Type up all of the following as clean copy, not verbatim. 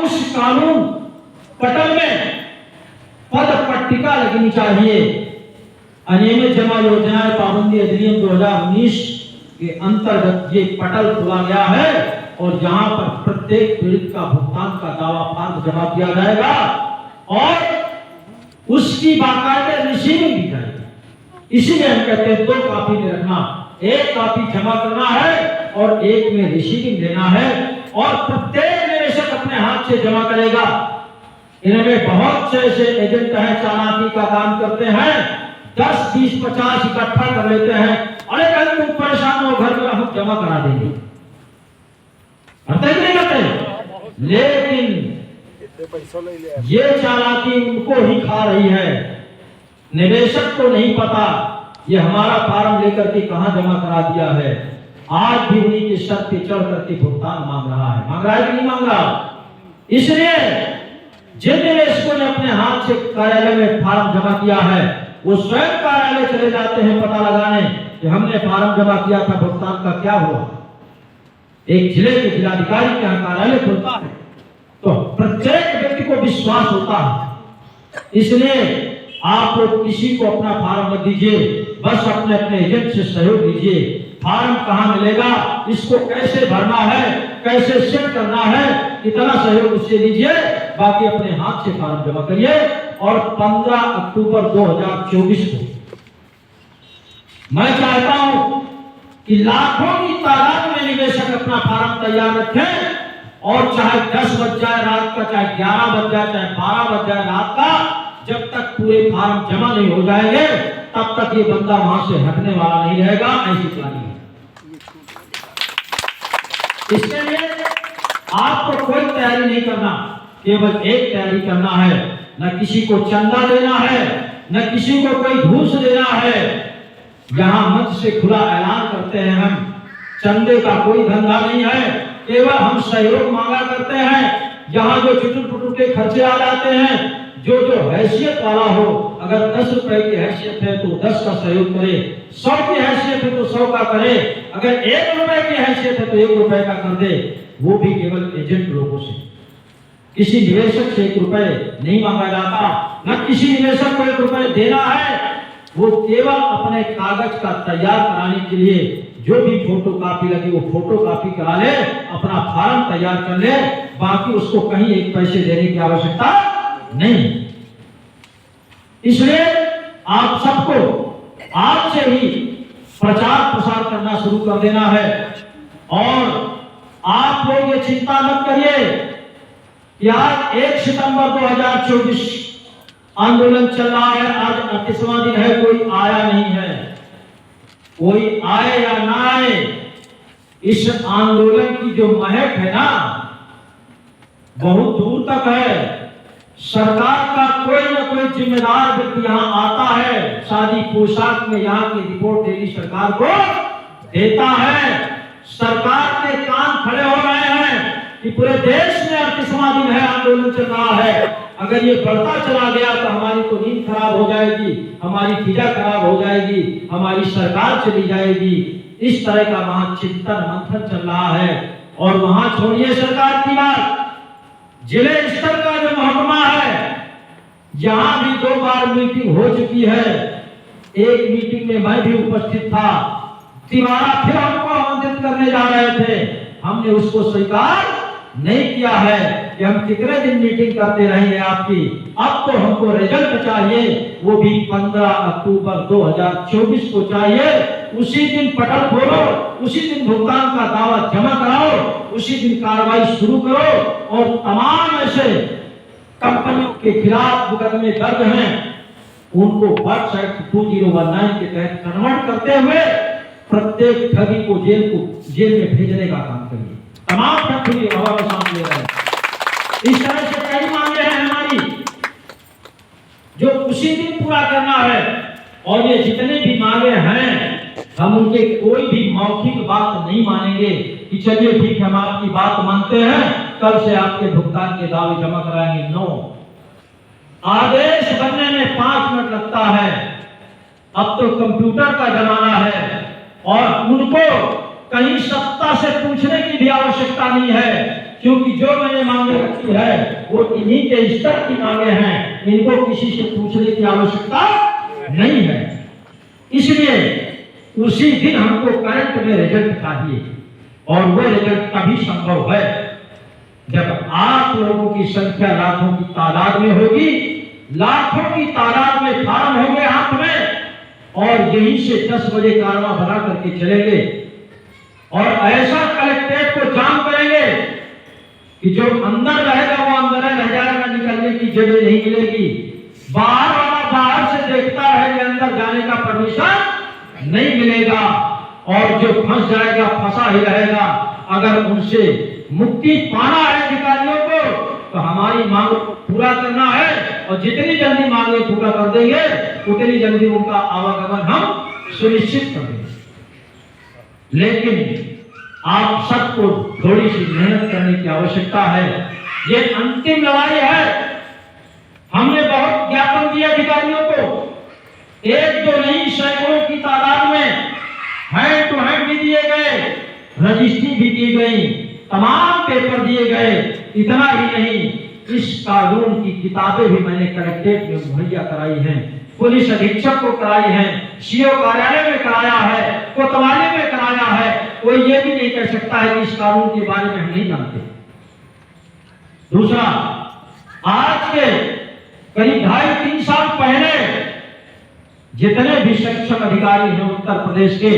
उस कानून पटल में पद पट्टिका लगनी चाहिए। अनियमित जमा योजनाएं पाबंदी अधिनियम 2019 के अंतर्गत ये पटल खोला गया है और जहां पर प्रत्येक पीड़ित का भुगतान का दावा फॉर्म जमा किया जाएगा और उसकी बाकायदे रिसीविंग दी जाएगी। इसीलिए हम कहते हैं 2 कॉपी में रखना, एक कॉपी जमा करना है और एक में रिसीविंग देना है और प्रत्येक निवेशक अपने हाथ से जमा करेगा। इनमें बहुत से ऐसे एजेंट हैं चालाकी का काम करते हैं, 10, 20, 50 इकट्ठा कर लेते हैं। अरे कल तुम परेशान हो घर में, हम जमा करा देंगे, करते नहीं करते, लेकिन ये चालाकी उनको ही खा रही है। निवेशक को नहीं पता ये हमारा फॉर्म लेकर के कहां जमा करा दिया है। आज भी उन्हीं की शर्त पे चढ़ करके भुगतान मांग रहा है कि नहीं मांग रहा। इसलिए जिन निवेशकों ने अपने हाथ से कार्यालय में फॉर्म जमा किया है वो स्वयं कार्यालय चले जाते हैं पता लगाने कि हमने फॉर्म जमा किया था, भुगतान का क्या हुआ। एक जिले के जिलाधिकारी के यहाँ कार्यालय खुलता है तो प्रत्येक व्यक्ति को विश्वास होता है। इसलिए आप लोग किसी को अपना फॉर्म मत दीजिए, बस अपने अपने एजेंट से सहयोग लीजिए। फॉर्म कहाँ मिलेगा, इसको कैसे भरना है, कैसे सेट करना है, इतना सहयोग उससे लीजिए। बाकी अपने हाथ से फॉर्म जमा करिए और 15 अक्टूबर 2024 को मैं चाहता हूं कि लाखों की तादाद में निवेशक अपना फॉर्म तैयार रखें और चाहे 10 बज जाए रात का, चाहे 11 बज जाए, चाहे 12 बज जाए रात का, जब तक पूरे फॉर्म जमा नहीं हो जाएंगे तब तक ये बंदा वहां से हटने वाला नहीं रहेगा। ऐसी प्लानिंग है। इसके लिए आपको कोई तैयारी नहीं करना, केवल एक तैयारी करना है, न किसी को चंदा देना है, न किसी को कोई घूस देना है। यहां मंच से खुला ऐलान करते हैं हम, चंदे का कोई धंधा नहीं है, केवल हम सहयोग मांगा करते हैं। यहाँ जो चुटुर पुटुर के खर्चे आ जाते हैं, जो हैसियत वाला हो, अगर 10 रुपए की हैसियत है तो 10 का सहयोग करे, 100 की हैसियत है तो 100 का करे, अगर 1 रुपए की हैसियत है तो 1 रुपए का कर दे, वो भी केवल एजेंट लोगों से। किसी निवेशक से 1 रुपए नहीं मांगा जाता, न किसी निवेशक को 1 रुपए देना है। वो केवल अपने कागज का तैयार कराने के लिए जो भी फोटो कॉपी लगी वो फोटो कॉपी करा ले, अपना फॉर्म तैयार कर ले, बाकी उसको कहीं 1 पैसे देने की आवश्यकता नहीं। इसलिए आप सबको आज से ही प्रचार प्रसार करना शुरू कर देना है और आप लोग ये चिंता मत करिए कि आज 1 सितंबर 2024 आंदोलन चल रहा है, आज 38वां दिन है, कोई आया नहीं है। कोई आए या ना आए, इस आंदोलन की जो महक है ना बहुत दूर तक है। सरकार का कोई ना कोई जिम्मेदार व्यक्ति यहाँ आता है, शादी पोशाक में यहाँ की रिपोर्ट डेली सरकार को देता है। सरकार के कान खड़े हो रहे हैं कि पूरे देश में 38वां दिन है, आंदोलन चल रहा है। अगर ये बढ़ता चला गया तो हमारी तो नींद खराब हो जाएगी, हमारी फिजा खराब हो जाएगी, हमारी सरकार चली जाएगी। इस तरह का वहां चिंतन मंथन चल रहा है। और वहां छोड़िए सरकार की बात, जिले स्तर का जो महकमा है, यहां भी 2 बार मीटिंग हो चुकी है। एक मीटिंग में मैं भी उपस्थित था, दोबारा फिर हमको आमंत्रित करने जा रहे थे, हमने उसको स्वीकार नहीं किया है कि हम कितने दिन मीटिंग करते रहेंगे आपकी। अब तो हमको रिजल्ट चाहिए, वो भी 15 अक्टूबर 2024 को चाहिए। उसी दिन पटल खोलो, उसी दिन भुगतान का दावा जमा कराओ, उसी दिन कार्रवाई शुरू करो और तमाम ऐसे कंपनियों के खिलाफ मुकदमे दर्ज हैं उनको वर्ष एक्ट 2019 के तहत कन्वर्ट करते हुए प्रत्येक ठगी को जेल में भेजने का काम करिए। तमाम ठगी हवा में सांस ले रहे हैं। इस तरह से कई मांगे हैं हमारी जो उसी दिन पूरा करना है। और ये जितने भी मांगे हैं हम उनके कोई भी मौखिक बात नहीं मानेंगे कि चलिए ठीक है हम आपकी बात मानते हैं, कल से आपके भुगतान के दावे जमा कराएंगे। नो, आदेश बनने में 5 मिनट लगता है। अब तो कंप्यूटर का जमाना है और उनको कहीं सत्ता से पूछने की भी आवश्यकता नहीं है। क्योंकि जो मैंने मांगे रखी है वो इन्हीं के स्तर की मांगे हैं, इनको किसी से पूछने की आवश्यकता नहीं है। इसलिए उसी दिन हमको करंट में रिजल्ट चाहिए, और वो रिजल्ट तभी संभव है जब आप लोगों की संख्या लाखों की तादाद में होगी, लाखों की तादाद में फार्म होंगे हाथ में, और यहीं से 10 बजे कारवां बना करके चलेंगे और ऐसा कलेक्ट्रेट को जाम करेंगे कि जो अंदर रहेगा वो अंदर रह जाएगा, निकलने की जगह नहीं मिलेगी। बाहर वाला बाहर से देखता है कि अंदर जाने का परमिशन नहीं मिलेगा, और जो फंस जाएगा फंसा ही रहेगा। अगर उनसे मुक्ति पाना है अधिकारियों को, तो हमारी मांग को पूरा करना है, और जितनी जल्दी मांगे पूरा कर देंगे उतनी जल्दी उनका आवागमन हम सुनिश्चित कर देंगे। लेकिन आप सबको थोड़ी सी मेहनत करने की आवश्यकता है। ये अंतिम लड़ाई है। हमने बहुत ज्ञापन दिया अधिकारियों को, एक दो नहीं सैकड़ों की तादाद में हैंड टू हैंड भी दिए गए, रजिस्ट्री भी की गई, तमाम पेपर दिए गए। इतना ही नहीं, इस कानून की किताबें भी मैंने कलेक्ट्रेट में मुहैया कराई हैं, पुलिस अधीक्षक को कराई है, सीओ कार्यालय में कराया है, कोतवाली में कराया है। कोई ये भी नहीं कह सकता है कि इस कानून के बारे में हम नहीं जानते। दूसरा, आज के करीब 2.5-3 साल पहले जितने भी सक्षम अधिकारी हैं उत्तर प्रदेश के,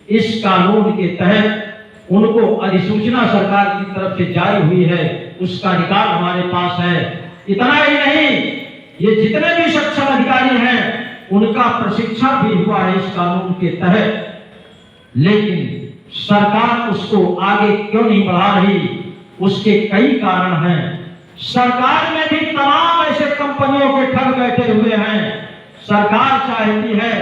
इस कानून के तहत उनको अधिसूचना सरकार की तरफ से जारी हुई है, उसका रिकॉर्ड हमारे पास है। इतना ही नहीं, ये जितने भी सक्षम अधिकारी हैं उनका प्रशिक्षण भी हुआ है इस कानून के तहत। लेकिन सरकार उसको आगे क्यों नहीं बढ़ा रही, उसके कई कारण हैं। सरकार में भी तमाम ऐसे कंपनियों के ठग बैठे हुए हैं। सरकार चाहती है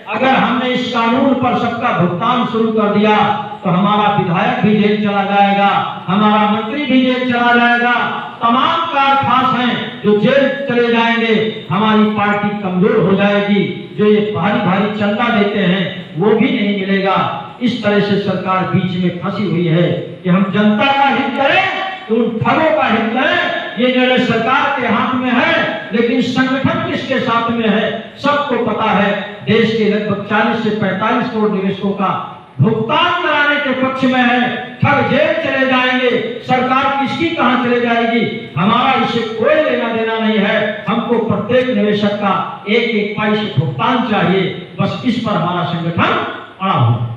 अगर हमने इस कानून पर सबका भुगतान शुरू कर दिया तो हमारा विधायक भी जेल चला जाएगा, हमारा मंत्री भी जेल चला जाएगा, तमाम कारखास हैं जो जेल चले जाएंगे, हमारी पार्टी कमजोर हो जाएगी, जो ये भारी भारी चंदा देते हैं वो भी नहीं मिलेगा। इस तरह से सरकार बीच में फंसी हुई है कि हम जनता का हित करें तो उन ठगों का हित करें। ये निर्णय सरकार के हाथ में है, लेकिन संगठन किसके साथ में है सबको पता है। देश के लगभग 40 से 45 करोड़ निवेशकों का भुगतान कराने के पक्ष में है। ठग जेल चले जाएंगे, सरकार किसकी कहां चले जाएगी, हमारा इससे कोई लेना देना नहीं है। हमको प्रत्येक निवेशक का एक पैसे भुगतान चाहिए, बस इस पर हमारा संगठन अड़ा हुआ।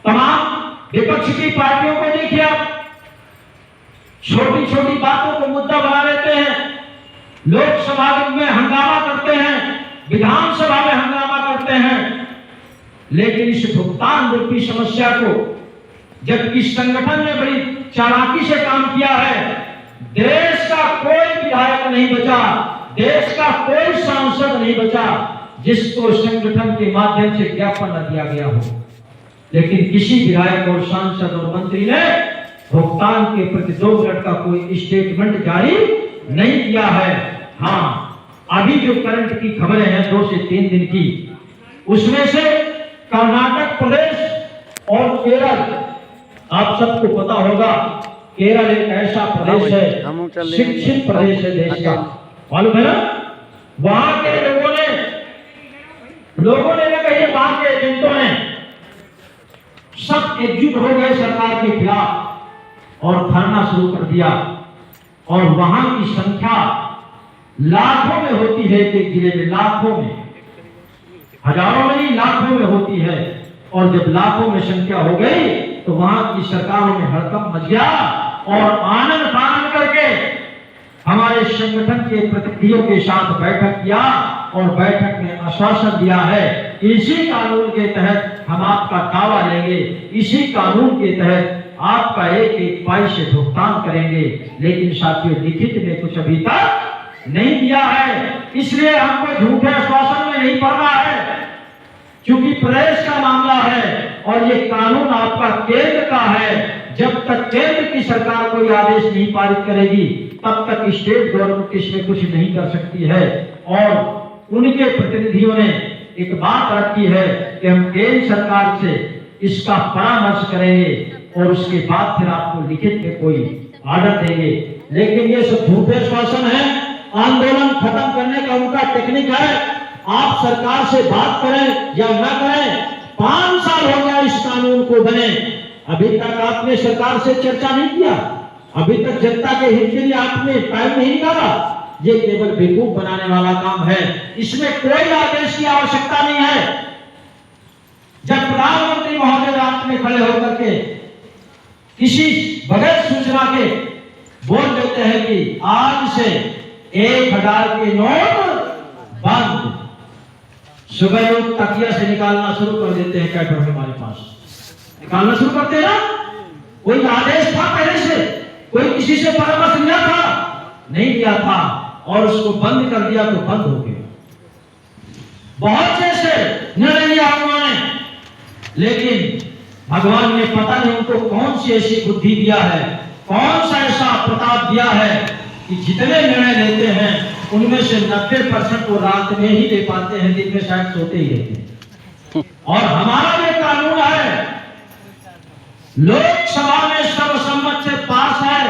तमाम विपक्ष की पार्टियों को देखिए आप, छोटी छोटी बातों को मुद्दा बना लेते हैं, लोकसभा में हंगामा करते हैं, विधानसभा में हंगामा करते हैं, लेकिन इस भुगतान रूपी समस्या को जबकि संगठन ने बड़ी चालाकी से काम किया है, देश का कोई विधायक नहीं बचा, देश का कोई सांसद नहीं बचा जिसको संगठन के माध्यम से ज्ञापन न दिया गया हो। लेकिन किसी विधायक और सांसद और मंत्री ने भुगतान के प्रति 2 मिनट का कोई स्टेटमेंट जारी नहीं किया है। हाँ, अभी जो करंट की खबरें हैं 2 से 3 दिन की, उसमें से कर्नाटक प्रदेश और केरल, आप सबको पता होगा केरल एक ऐसा प्रदेश है, शिक्षित प्रदेश है देश का, मालूम है ना। वहां के लोगों ने कही, वहां के एजेंटों ने सब एकजुट हो गए सरकार के खिलाफ और धरना शुरू कर दिया। और वहां की संख्या लाखों में होती है, एक जिले में लाखों में, हजारों में नहीं लाखों में होती है। और जब लाखों में संख्या हो गई तो वहां की सरकारों में हड़कंप मच गया और आनंद फानंद करके हमारे संगठन के प्रतिनिधियों के साथ बैठक किया और बैठक में आश्वासन दिया है इसी कानून के तहत हम आपका दावा लेंगे, इसी कानून के तहत आपका एक पैसे भुगतान करेंगे। लेकिन साथियों, लिखित में कुछ अभी तक नहीं दिया है, इसलिए हमको झूठे आश्वासन में नहीं पड़ना है, क्योंकि प्रदेश का मामला है और ये कानून आपका केंद्र का है। जब तक केंद्र की सरकार कोई आदेश नहीं पारित करेगी तब तक स्टेट गवर्नमेंट इसमें कुछ नहीं कर सकती है। और उनके प्रतिनिधियों ने एक बात रखी है कि हम केंद्र सरकार से इसका परामर्श करेंगे और उसके बाद फिर आपको लिखित में कोई ऑर्डर देंगे। लेकिन ये सब झूठे श्वासन है। आंदोलन खत्म करने का उनका टेक्निक है। आप सरकार से बात करें या न करें, 5 साल हो गया इस कानून को बने, अभी तक आपने सरकार से चर्चा नहीं किया, अभी तक जनता के हित के लिए आपने टाइम नहीं निकाला। ये केवल बेवकूफ बनाने वाला काम है। इसमें कोई आदेश की आवश्यकता नहीं है। जब प्रधानमंत्री महोदय रात में खड़े होकर के किसी बगैर सूचना के बोल देते हैं कि आज से 1000 के नोट बंद, सुबह लोग तकिया से निकालना शुरू कर देते हैं। कैटर हमारे पास निकालना शुरू करते हैं ना। कोई आदेश था पहले से, कोई किसी से परामर्श लिया था? नहीं लिया था, और उसको बंद कर दिया तो बंद हो गया। बहुत से निर्णय लिया उन्होंने, लेकिन भगवान ने पता नहीं उनको कौन सी ऐसी बुद्धि दिया है, कौन सा ऐसा प्रताप दिया है कि जितने निर्णय लेते हैं उनमें से 90% वो रात में ही ले पाते हैं, दिन में शायद सोते ही रहते हैं। और हमारा ये कानून है, लोकसभा में सर्वसम्मत से पास है,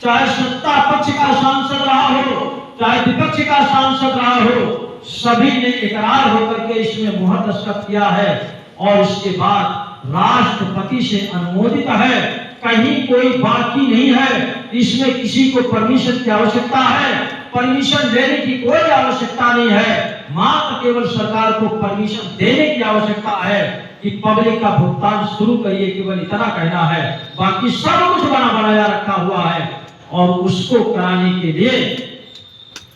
चाहे सत्ता पक्ष का सांसद रहा हो, चाहे विपक्ष का सांसद रहा हो, सभी ने इकरार होकर के इसमें मुहर दस्तखत किया है, और इसके बाद राष्ट्रपति से अनुमोदित है। कहीं कोई बाकी नहीं है। इसमें किसी को परमिशन की आवश्यकता है, परमिशन देने की कोई आवश्यकता नहीं है। मात्र केवल सरकार को परमिशन देने की आवश्यकता है कि पब्लिक का भुगतान शुरू करिए, केवल इतना कहना है। बाकी सब कुछ बना बनाया रखा हुआ है, और उसको कराने के लिए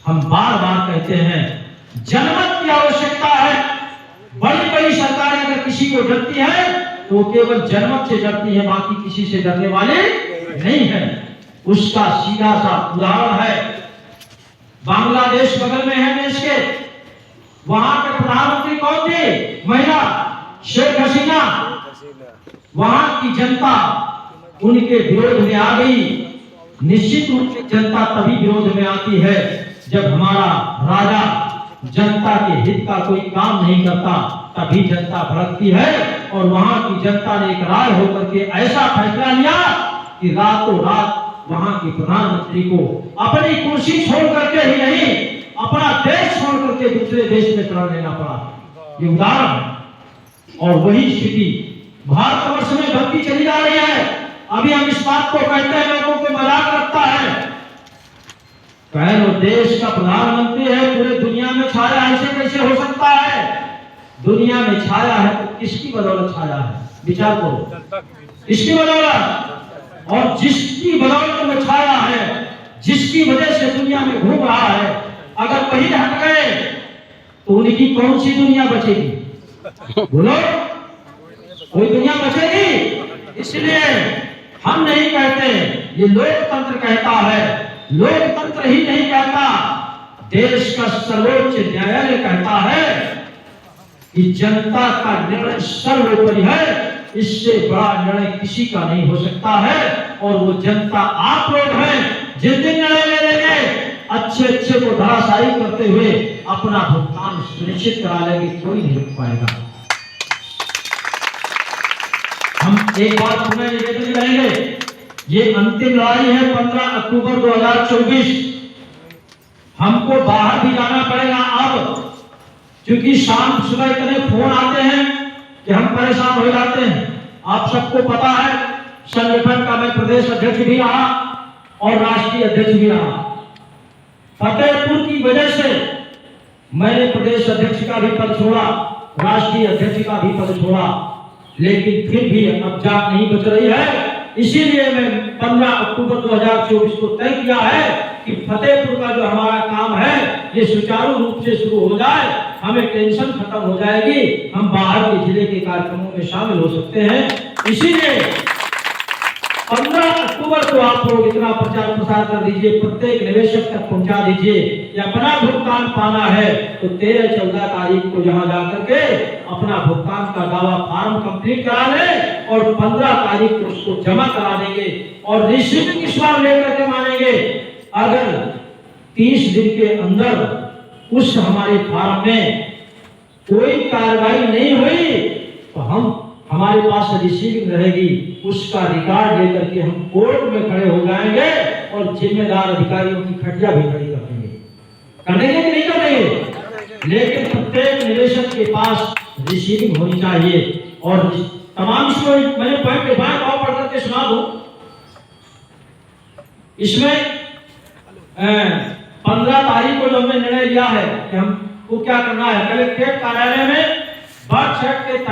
हम बार बार कहते हैं जनमत की आवश्यकता है। बड़ी बड़ी सरकारें अगर किसी को डरती है तो केवल जनमत से डरती है, बाकी किसी से डरने वाले नहीं है। उसका सीधा सा उदाहरण है, बांग्लादेश बगल में है देश के, वहां के प्रधानमंत्री कौन थे? महिला शेख हसीना। वहां की जनता उनके विरोध में आ गई। निश्चित रूप से जनता तभी विरोध में आती है जब हमारा राजा जनता के हित का कोई काम नहीं करता, तभी जनता भड़कती है। और वहां की जनता ने इकरार होकर के ऐसा फैसला लिया कि रातों रात वहां के प्रधानमंत्री को अपनी कुर्सी छोड़ करके ही नहीं, अपना देश छोड़ करके दूसरे देश में शरण लेना पड़ा। ये उदाहरण है। और वही स्थिति भारतवर्ष में बनती चली जा रही है। अभी हम इस बात को कहते हैं, लोगों को मजाक लगता है, कह लो देश का प्रधानमंत्री है, पूरे दुनिया में छाया, ऐसे कैसे हो सकता है? दुनिया में छाया है तो किसकी बदौलत छाया है? विचार करो, किसकी बदौलत? और जिसकी बदौलत में छाया है, जिसकी वजह से दुनिया में घूम रहा है, अगर वही हट गए तो उनकी कौन सी दुनिया बचेगी? बोलो, कोई दुनिया बचेगी? इसलिए हम नहीं कहते, ये लोकतंत्र कहता है। लोकतंत्र ही नहीं कहता, देश का सर्वोच्च न्यायालय कहता है कि जनता का निर्णय सर्वोपरि है। इससे बड़ा निर्णय किसी का नहीं हो सकता है। और वो जनता आप लोग हैं। जिस दिन निर्णय ले लेंगे, अच्छे अच्छे को धराशायी करते हुए अपना भुगतान सुनिश्चित करा लेंगे, कोई नहीं रोक पाएगा। हम एक बात सुने निवेदन करेंगे, ये अंतिम लड़ाई है 15 अक्टूबर 2024। हमको बाहर भी जाना पड़ेगा अब, क्योंकि शाम सुबह इतने फोन आते हैं कि हम परेशान हो जाते हैं। आप सबको पता है, संगठन का मैं प्रदेश अध्यक्ष भी रहा और राष्ट्रीय अध्यक्ष भी रहा। फतेहपुर की वजह से मैंने प्रदेश अध्यक्ष का भी पद छोड़ा, राष्ट्रीय अध्यक्ष का भी पद छोड़ा, लेकिन फिर भी अब जान नहीं बच रही है। इसीलिए मैं 15 अक्टूबर 2024 को तय किया है कि फतेहपुर का जो हमारा काम है ये सुचारू रूप से शुरू हो जाए, हमें टेंशन खत्म हो जाएगी, हम बाहर के जिले के कार्यक्रमों में शामिल हो सकते हैं। इसीलिए 15 अक्टूबर को आप लोग इतना प्रचार प्रसार कर दीजिए, प्रत्येक निवेशक तक पहुंचा दीजिए कि अपना भुगतान पाना है तो 13-14 तारीख को जहां जाकर के अपना भुगतान का दावा फॉर्म कंप्लीट करा लें और 15 तारीख को उसको जमा करा देंगे और निश्चित विश्वास लेकर के मानेंगे। अगर 30 दिन के अंदर उस हमारे फॉर्म में कोई कार्रवाई नहीं हुई तो हम हमारे पास रिसीविंग रहेगी, उसका रिकॉर्ड लेकर के हम कोर्ट में खड़े हो जाएंगे और जिम्मेदार अधिकारियों की खटिया भी खड़ी कर देंगे। करेंगे कि नहीं करेंगे? लेकिन प्रत्येक निवेशक के पास रिसीविंग होनी चाहिए। और तमाम इसमें मैंने पॉइंट के बाद और पढ़ करके सुना दूं। इसमें 15 तारीख को जो हमने निर्णय लिया है कि हमको क्या करना है, कलेक्ट्रेट कार्यालय में बर्थ सर्टिफिकेट